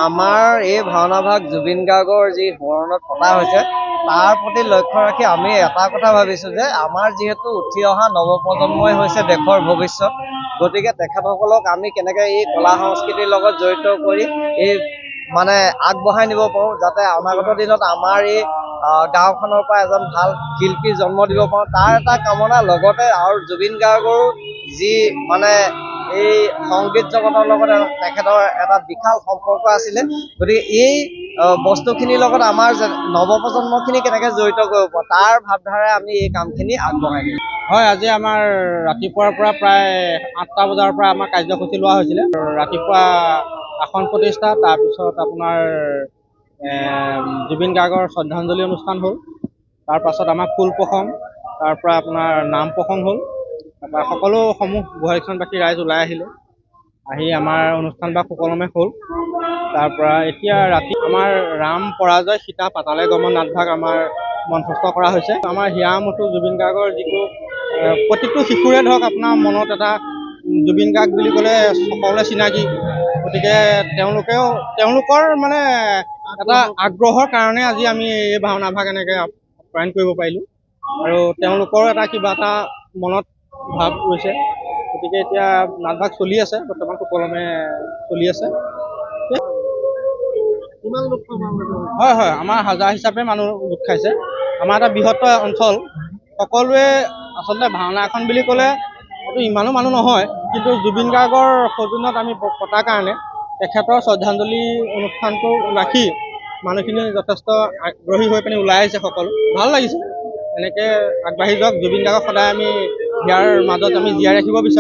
আমাৰ এই ভাওনা ভাগ জুবিন গাৰ্গৰ যি সোঁৱৰণত পতা হৈছে তাৰ প্ৰতি লক্ষ্য ৰাখি আমি এটা কথা ভাবিছোঁ যে আমাৰ যিহেতু উঠি অহা নৱপ্ৰজন্মই হৈছে দেশৰ ভৱিষ্যত, গতিকে তেখেতসকলক আমি কেনেকৈ এই কলা সংস্কৃতিৰ লগত জড়িত কৰি এই মানে আগবঢ়াই নিব পাৰোঁ, যাতে অনাগত দিনত আমাৰ এই গাঁওখনৰ পৰা এজন ভাল শিল্পীৰ জন্ম দিব পাৰোঁ, তাৰ এটা কামনা। লগতে আৰু জুবিন গাৰ্গৰো যি মানে এই সংগীত জগতৰ লগত তেখেতৰ এটা বিশাল সম্পৰ্ক আছিলে, গতিকে এই বস্তুখিনিৰ লগত আমাৰ নৱপ্ৰজন্মখিনি কেনেকৈ জড়িত কৰিব পাৰোঁ তাৰ ভাৱধাৰাৰে আমি এই কামখিনি আগবঢ়াই দিওঁ। হয়, আজি আমাৰ ৰাতিপুৱাৰ পৰা প্ৰায় 8টা বজাৰ পৰা আমাৰ কাৰ্যসূচী লোৱা হৈছিলে। ৰাতিপুৱা আসন প্ৰতিষ্ঠা, তাৰপিছত আপোনাৰ জুবিন গাৰ্গৰ শ্ৰদ্ধাঞ্জলি অনুষ্ঠান হ'ল, তাৰপাছত আমাৰ ফুল প্ৰসং, তাৰপৰা আপোনাৰ নাম প্ৰসং হ'ল, তাৰপৰা সকলো সমূহ গোহাৰীচন্দ্ৰবাসী ৰাইজ ওলাই আহিলে, আহি আমাৰ অনুষ্ঠান ভাগ সুকলমে হ'ল। তাৰপৰা এতিয়া ৰাতি আমাৰ ৰাম পৰাজয় সীতা পাতালে গমন নাটভাগ আমাৰ মঞ্চস্থ কৰা হৈছে। আমাৰ হিয়া আমঠু জুবিন গাৰ্গৰ যিটো প্ৰতিটো শিশুৰে ধৰক আপোনাৰ মনত এটা জুবিন গাৰ্গ বুলি ক'লে সকলোৱে চিনাকি, গতিকে তেওঁলোকৰ মানে এটা আগ্ৰহৰ কাৰণে আজি আমি এই ভাওনা ভাগ এনেকৈ আপ্যায়ন কৰিব পাৰিলোঁ, আৰু তেওঁলোকৰ এটা কিবা এটা মনত ভাৱ ৰৈছে। গতিকে এতিয়া নাটভাগ চলি আছে, বৰ্তমান সুকলমে চলি আছে। হয় হয়, আমাৰ হাজাৰ হিচাপে মানুহ গোট খাইছে। আমাৰ এটা বৃহত্তৰ অঞ্চল, সকলোৱে আচলতে ভাওনা এখন বুলি ক'লে এইটো ইমানো মানুহ নহয়, কিন্তু জুবিন গাৰ্গৰ সৌজন্যত আমি পতাৰ কাৰণে তেখেতৰ শ্ৰদ্ধাঞ্জলি অনুষ্ঠানটো ৰাখি মানুহখিনি যথেষ্ট আগ্ৰহী হৈ পিনি ওলাই আহিছে সকলো। ভাল লাগিছে, এনেকৈ আগবাঢ়ি যাওক। জুবিন গাৰ্গক সদায় আমি ইয়াৰ মাজত আমি জীয়াই ৰাখিব বিচাৰোঁ।